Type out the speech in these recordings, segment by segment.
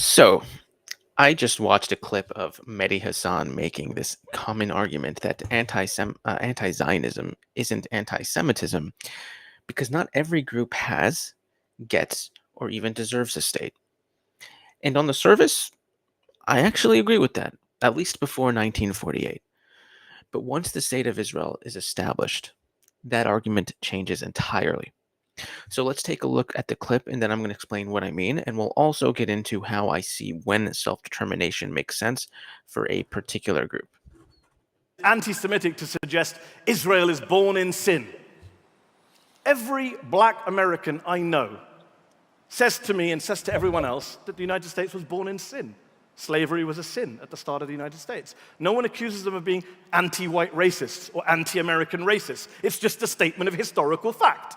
So, I just watched a clip of Mehdi Hasan making this common argument that anti-Zionism isn't anti-Semitism because not every group has, gets, or even deserves a state. And on the surface, I actually agree with that, at least before 1948. But once the state of Israel is established, that argument changes entirely. So let's take a look at the clip and then I'm going to explain what I mean. And we'll also get into how I see when self determination makes sense for a particular group. Anti-Semitic to suggest Israel is born in sin. Every black American I know says to me and says to everyone else that the United States was born in sin. Slavery was a sin at the start of the United States. No one accuses them of being anti-white racists or anti-American racists. It's just a statement of historical fact.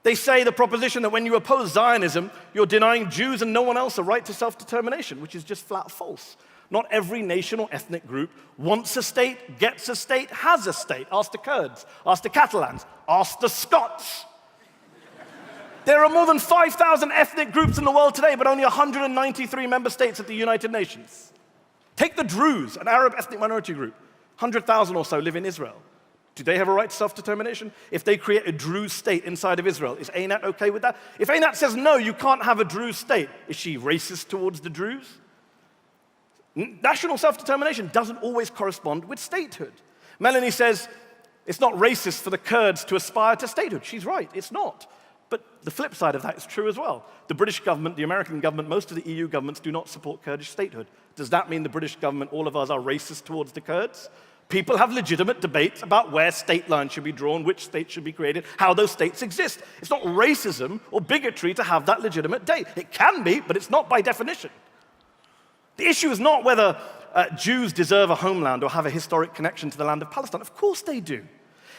They say the proposition that when you oppose Zionism, you're denying Jews and no one else a right to self-determination, which is just flat false. Not every nation or ethnic group wants a state, gets a state, has a state. Ask the Kurds, ask the Catalans, ask the Scots. There are more than 5,000 ethnic groups in the world today, but only 193 member states at the United Nations. Take the Druze, an Arab ethnic minority group. 100,000 or so live in Israel. Do they have a right to self-determination? If they create a Druze state inside of Israel, is Einat okay with that? If Einat says, no, you can't have a Druze state, is she racist towards the Druze? National self-determination doesn't always correspond with statehood. Melanie says, it's not racist for the Kurds to aspire to statehood. She's right, it's not. But the flip side of that is true as well. The British government, the American government, most of the EU governments do not support Kurdish statehood. Does that mean the British government, all of us, are racist towards the Kurds? People have legitimate debates about where state lines should be drawn, which states should be created, how those states exist. It's not racism or bigotry to have that legitimate debate. It can be, but it's not by definition. The issue is not whether Jews deserve a homeland or have a historic connection to the land of Palestine. Of course they do.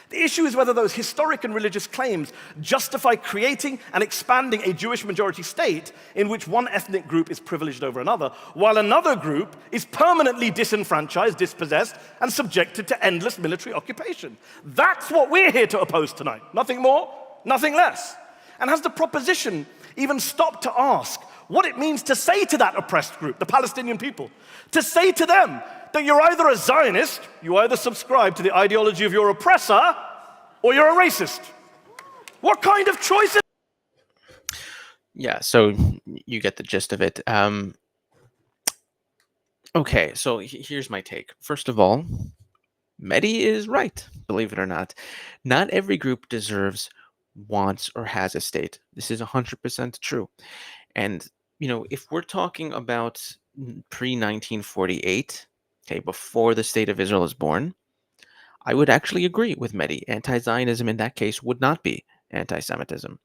The issue is whether those historic and religious claims justify creating and expanding a Jewish majority state in which one ethnic group is privileged over another, while another group is permanently disenfranchised, dispossessed, and subjected to endless military occupation. That's what we're here to oppose tonight. Nothing more, nothing less. And has the proposition even stopped to ask what it means to say to that oppressed group, the Palestinian people, to say to them that you're either a Zionist, you either subscribe to the ideology of your oppressor, or you're a racist. What kind of choice is? Yeah, so you get the gist of it. Okay, so here's my take. First of all, Mehdi is right, believe it or not. Not every group deserves, wants, or has a state. This is 100% true. And, if we're talking about pre-1948, okay, before the state of Israel is born, I would actually agree with Mehdi. Anti-Zionism in that case would not be anti-Semitism.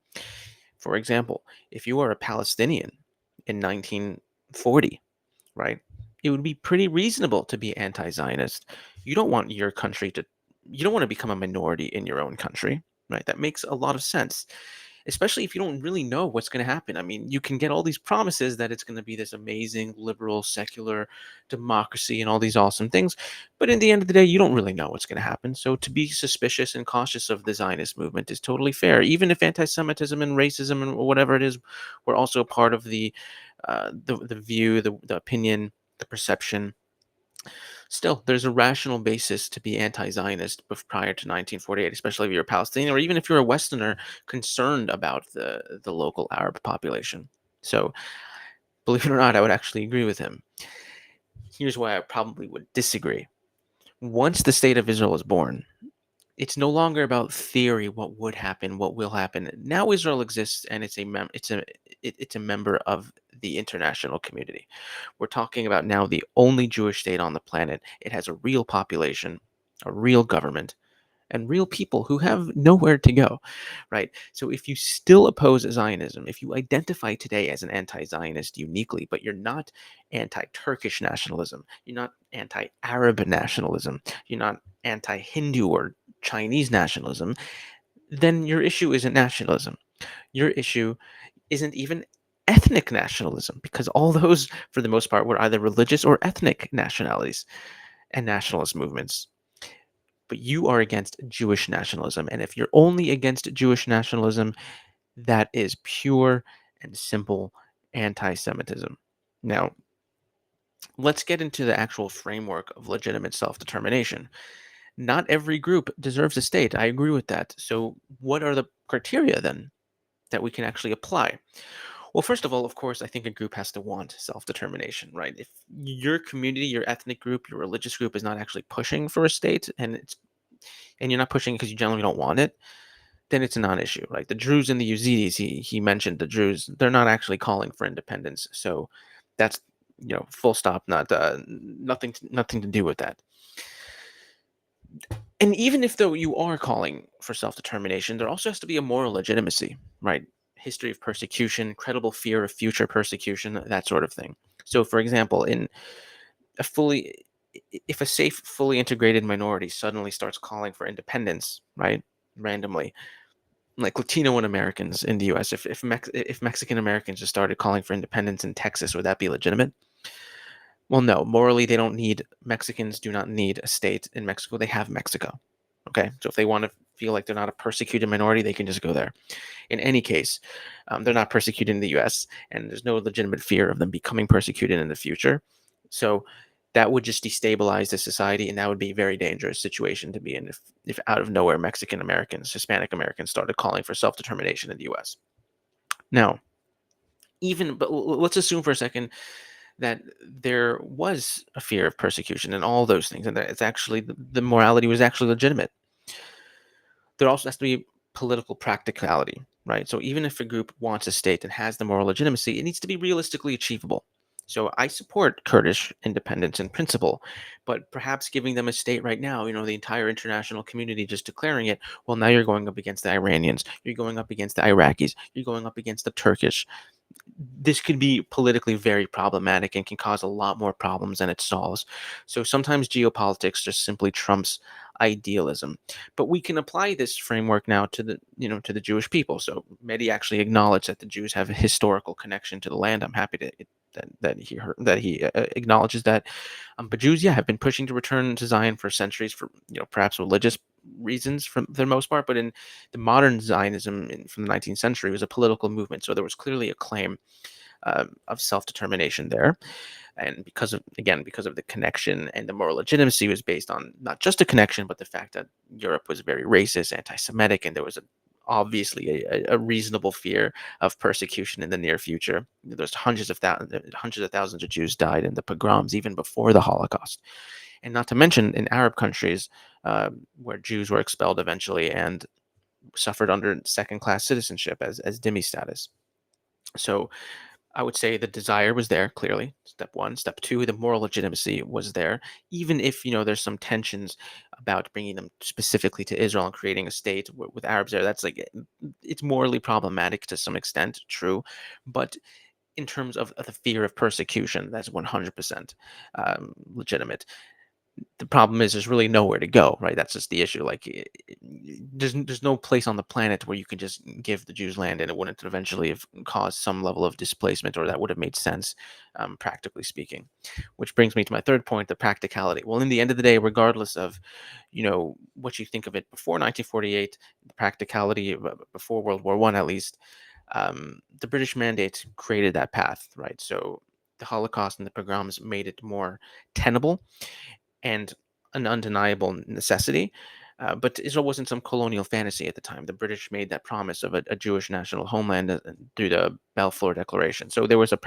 For example, if you are a Palestinian in 1940, right, it would be pretty reasonable to be anti-Zionist. You don't want your country to, you don't want to become a minority in your own country, right? That makes a lot of sense, especially if you don't really know what's going to happen. I mean, you can get all these promises that it's going to be this amazing, liberal, secular democracy and all these awesome things. But in the end of the day, you don't really know what's going to happen. So to be suspicious and cautious of the Zionist movement is totally fair, even if anti-Semitism and racism and whatever it is were also part of the view, the opinion, the perception. Still, there's a rational basis to be anti-Zionist prior to 1948, especially if you're a Palestinian or even if you're a Westerner concerned about the local Arab population. So, believe it or not, I would actually agree with him. Here's why I probably would disagree. Once the state of Israel is born, it's no longer about theory, what would happen, what will happen. Now Israel exists, and it's a member of the international community. We're talking about now the only Jewish state on the planet. It has a real population, a real government, and real people who have nowhere to go, right? So if you still oppose Zionism, if you identify today as an anti-Zionist uniquely, but you're not anti-Turkish nationalism, you're not anti-Arab nationalism, you're not anti-Hindu or Chinese nationalism, then your issue isn't nationalism. Your issue isn't even ethnic nationalism, because all those, for the most part, were either religious or ethnic nationalities and nationalist movements. But you are against Jewish nationalism. And if you're only against Jewish nationalism, that is pure and simple anti-Semitism. Now, let's get into the actual framework of legitimate self determination. Not every group deserves a state. I agree with that. So, what are the criteria then that we can actually apply? Well, first of all, of course, I think a group has to want self determination, right? If your community, your ethnic group, your religious group is not actually pushing for a state and you're not pushing because you generally don't want it, then it's a non-issue, right? The Druze and the Yazidis, he mentioned the Druze, they're not actually calling for independence, so that's full stop, not nothing to do with that. And even if though you are calling for self-determination, there also has to be a moral legitimacy, right? History of persecution, credible fear of future persecution, that sort of thing. So, for example, in a fully if a safe, fully integrated minority suddenly starts calling for independence, right, randomly, like Latino and Americans in the U.S. If Mexican Americans just started calling for independence in Texas, would that be legitimate? Well, no. Morally, they don't need Mexicans. Do not need a state in Mexico. They have Mexico. Okay, so if they want to feel like they're not a persecuted minority, they can just go there. In any case, they're not persecuted in the U.S., and there's no legitimate fear of them becoming persecuted in the future. So that would just destabilize the society, and that would be a very dangerous situation to be in if out of nowhere Mexican Americans, Hispanic Americans started calling for self determination in the U.S. Now, let's assume for a second that there was a fear of persecution and all those things, and that it's actually the morality was actually legitimate. There also has to be political practicality, right? So even if a group wants a state and has the moral legitimacy, it needs to be realistically achievable. So I support Kurdish independence in principle, but perhaps giving them a state right now, the entire international community just declaring it, well, now you're going up against the Iranians, you're going up against the Iraqis, you're going up against the Turkish. This could be politically very problematic and can cause a lot more problems than it solves. So sometimes geopolitics just simply trumps idealism. But we can apply this framework now to the Jewish people. So Mehdi actually acknowledged that the Jews have a historical connection to the land. I'm happy that he acknowledges that. But Jews, yeah, have been pushing to return to Zion for centuries for perhaps religious reasons for the most part. But in the modern Zionism from the 19th century was a political movement, so there was clearly a claim of self-determination there. And because of the connection and the moral legitimacy was based on not just a connection, but the fact that Europe was very racist, anti-Semitic, and there was obviously a reasonable fear of persecution in the near future. There's hundreds of thousands of Jews died in the pogroms even before the Holocaust, and not to mention in Arab countries where Jews were expelled eventually and suffered under second-class citizenship as dhimmi status. So I would say the desire was there, clearly. Step one. Step two, the moral legitimacy was there. Even if, there's some tensions about bringing them specifically to Israel and creating a state with Arabs there, that's it's morally problematic to some extent, true. But in terms of the fear of persecution, that's 100% legitimate. The problem is there's really nowhere to go, right? That's just the issue. Like, there's no place on the planet where you can just give the Jews land and it wouldn't eventually have caused some level of displacement, or that would have made sense, practically speaking. Which brings me to my third point, the practicality. Well, in the end of the day, regardless of, what you think of it before 1948, the practicality before World War One, at least, the British Mandate created that path, right? So the Holocaust and the pogroms made it more tenable and an undeniable necessity. But Israel wasn't some colonial fantasy at the time. The British made that promise of a Jewish national homeland through the Balfour Declaration. So there was the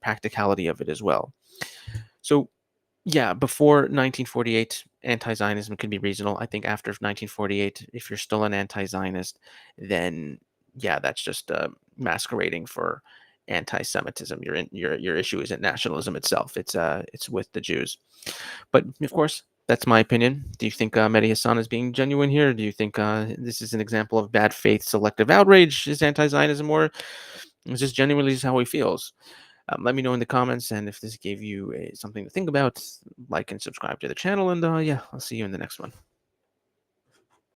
practicality of it as well. So yeah, before 1948, anti-Zionism can be reasonable. I think after 1948, if you're still an anti-Zionist, then yeah, that's just masquerading for anti-Semitism. Your issue isn't nationalism itself. It's with the Jews. But of course, that's my opinion. Do you think Mehdi Hasan is being genuine here? Do you think this is an example of bad faith, selective outrage? Is anti-Zionism, or is this genuinely just how he feels? Let me know in the comments, and if this gave you something to think about, like and subscribe to the channel. And yeah, I'll see you in the next one.